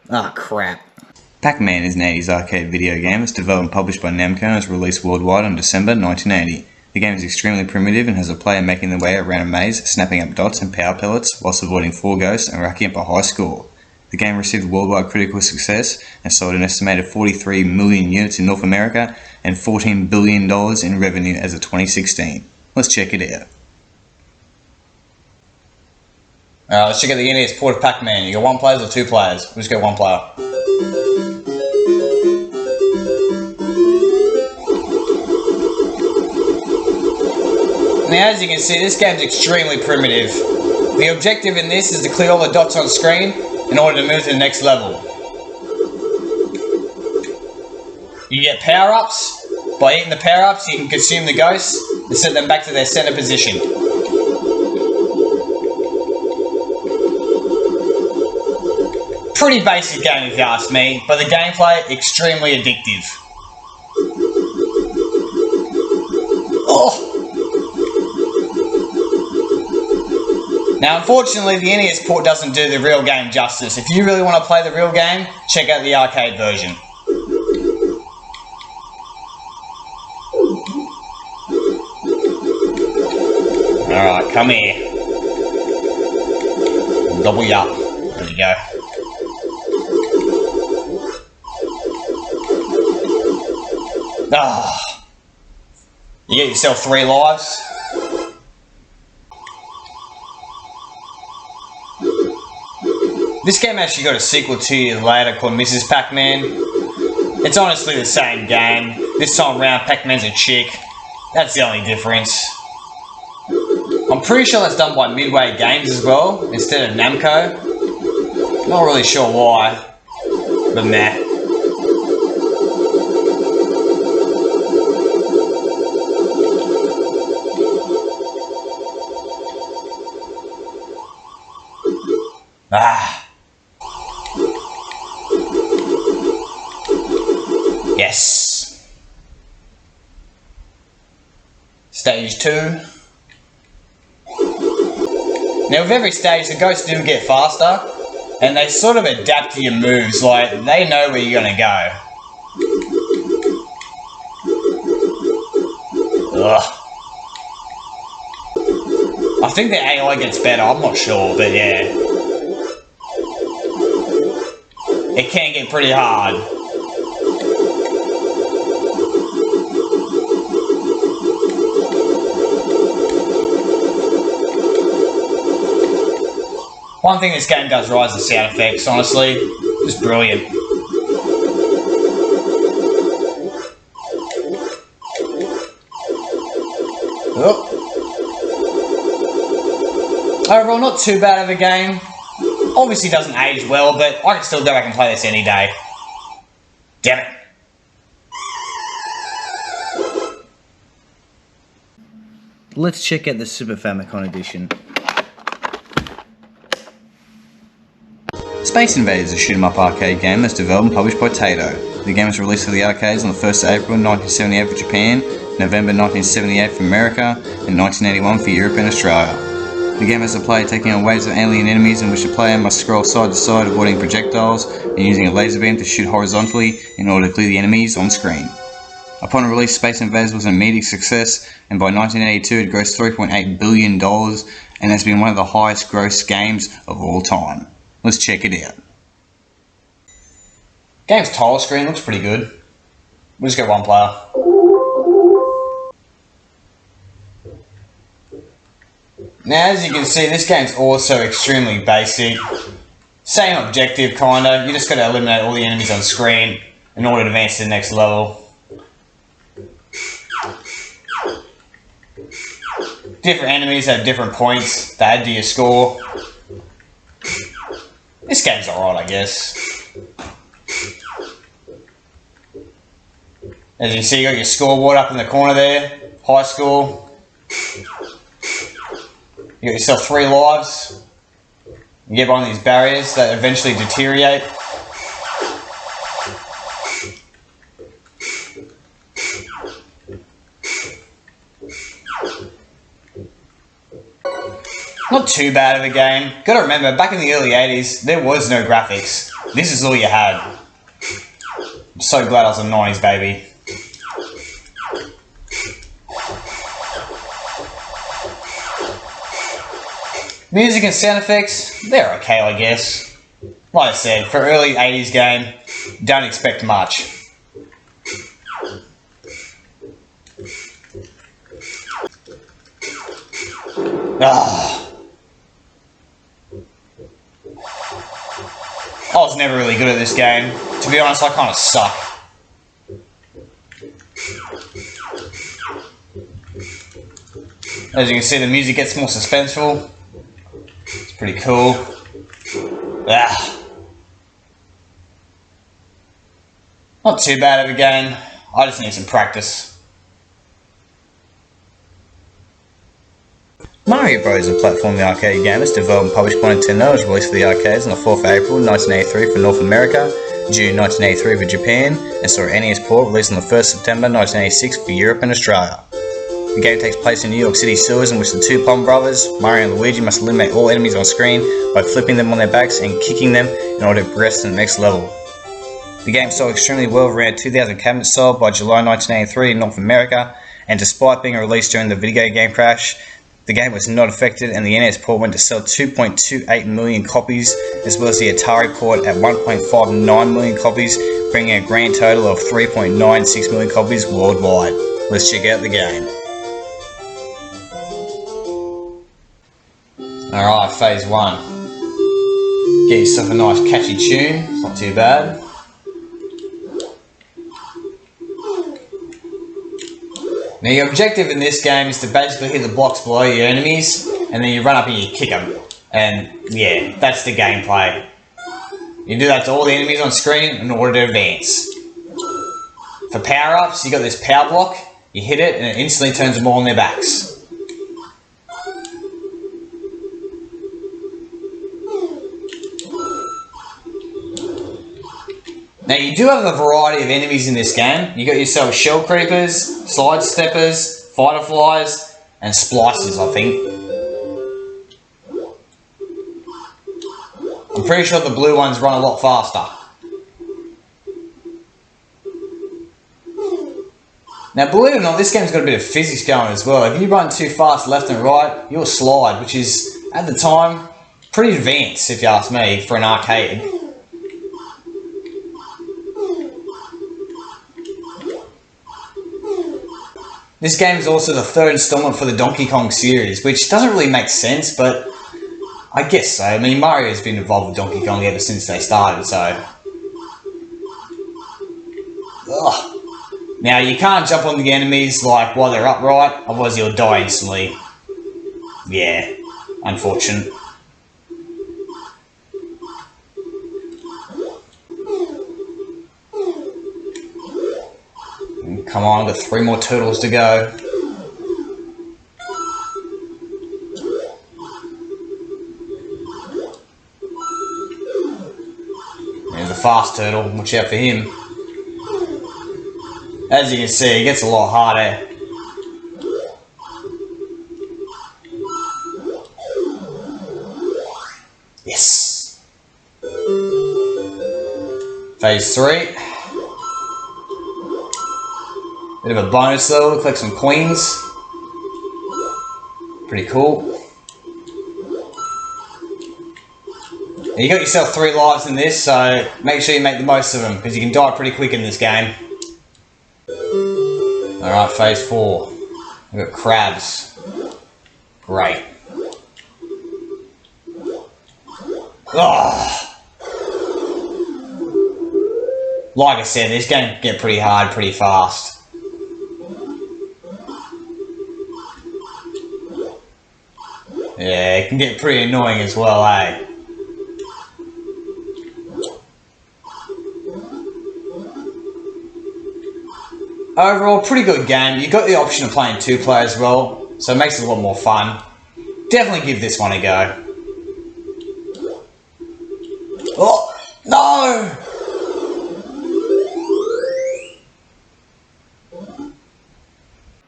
Ah, crap. Pac-Man is an 80s arcade video game that's developed and published by Namco and was released worldwide in December 1980. The game is extremely primitive and has a player making their way around a maze, snapping up dots and power pellets whilst avoiding 4 ghosts and racking up a high score. The game received worldwide critical success and sold an estimated 43 million units in North America and $14 billion in revenue as of 2016. Let's check it out. Alright, let's check out the NES port of Pac-Man. You got 1 player or 2 players? We'll just go 1 player. Now, as you can see, this game's extremely primitive. The objective in this is to clear all the dots on screen in order to move to the next level. You get power-ups. By eating the power-ups, you can consume the ghosts and set them back to their center position. Pretty basic game if you ask me, but the gameplay extremely addictive. Oh! Now, unfortunately, the NES port doesn't do the real game justice. If you really want to play the real game, check out the arcade version. Alright, come here. Double up. There you go. Ah. You get yourself 3 lives. This game actually got a sequel 2 years later called Mrs. Pac-Man. It's honestly the same game. This time around, Pac-Man's a chick. That's the only difference. I'm pretty sure that's done by Midway Games as well, instead of Namco. Not really sure why, but meh. Ah. Yes. Stage 2. Now with every stage, the ghosts do get faster, and they sort of adapt to your moves, like they know where you're gonna go. Ugh. I think the AI gets better, I'm not sure, but yeah. It can get pretty hard. One thing this game does right is the sound effects, honestly. Just brilliant. Oh. Overall, not too bad of a game. Obviously doesn't age well, but I can still go back and play this any day. Damn it. Let's check out the Super Famicom edition. Space Invaders is a shoot-'em-up arcade game that's developed and published by Taito. The game was released for the arcades on the 1st of April 1978 for Japan, November 1978 for America, and 1981 for Europe and Australia. The game has the player taking on waves of alien enemies in which the player must scroll side to side avoiding projectiles and using a laser beam to shoot horizontally in order to clear the enemies on screen. Upon release, Space Invaders was an immediate success, and by 1982 it grossed $3.8 billion and has been one of the highest gross games of all time. Let's check it out. Game's title screen looks pretty good. We'll just go 1 player. Now, as you can see, this game's also extremely basic. Same objective, kinda. You just gotta eliminate all the enemies on screen in order to advance to the next level. Different enemies have different points to add to your score. This game's alright, I guess. As you see, you got your scoreboard up in the corner there. High score. You got yourself 3 lives. You get one of these barriers that eventually deteriorate. Not too bad of a game. Gotta remember, back in the early 80s, there was no graphics. This is all you had. I'm so glad I was a 90s baby. Music and sound effects, they're okay, I guess. Like I said, for early 80s game, don't expect much. I was never really good at this game. To be honest, I kind of suck. As you can see, the music gets more suspenseful. It's pretty cool. Not too bad of a game. I just need some practice. Mario Bros. A platform arcade game that's developed and published by Nintendo. It was released for the arcades on the 4th of April 1983 for North America, June 1983 for Japan, and saw an NES port released on the 1st of September 1986 for Europe and Australia. The game takes place in New York City sewers in which the two Plum brothers, Mario and Luigi, must eliminate all enemies on screen by flipping them on their backs and kicking them in order to progress to the next level. The game sold extremely well, with around 2,000 cabinets sold by July 1983 in North America, and despite being released during the video game crash, the game was not affected, and the NES port went to sell 2.28 million copies, as well as the Atari port at 1.59 million copies, bringing a grand total of 3.96 million copies worldwide. Let's check out the game. Alright, phase 1. Get yourself a nice catchy tune, it's not too bad. Now your objective in this game is to basically hit the blocks below your enemies, and then you run up and you kick them. And yeah, that's the gameplay. You do that to all the enemies on screen in order to advance. For power-ups, you got this power block, you hit it and it instantly turns them all on their backs. Now you do have a variety of enemies in this game. You got yourself shell creepers, side steppers, fighter flies, and splicers, I think. I'm pretty sure the blue ones run a lot faster. Now believe it or not, this game's got a bit of physics going as well. If you run too fast left and right, you'll slide, which is, at the time, pretty advanced if you ask me, for an arcade. This game is also the third installment for the Donkey Kong series, which doesn't really make sense, but I guess so. I mean, Mario's been involved with Donkey Kong ever since they started, so... Ugh. Now, you can't jump on the enemies like while they're upright, otherwise you'll die instantly. Yeah, unfortunate. Come on, got 3 more turtles to go. There's a fast turtle, watch out for him. As you can see, it gets a lot harder. Yes. Phase 3. Bit of a bonus level, collect some coins. Pretty cool. Now you got yourself 3 lives in this, so make sure you make the most of them, because you can die pretty quick in this game. Alright, phase 4. We've got crabs. Great. Ugh. Like I said, this game can get pretty hard pretty fast. Yeah, it can get pretty annoying as well, eh? Overall, pretty good game. You got the option of playing 2 players as well, so it makes it a lot more fun. Definitely give this one a go. Oh, no!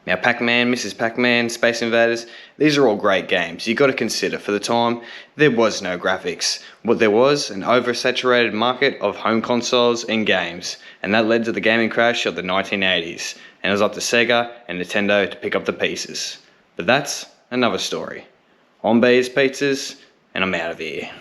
Now, Pac-Man, Mrs. Pac-Man, Space Invaders, these are all great games. You've got to consider, for the time, there was no graphics. What there was, an oversaturated market of home consoles and games, and that led to the gaming crash of the 1980s, and it was up to Sega and Nintendo to pick up the pieces. But that's another story. I'm B's Pizzas, and I'm out of here.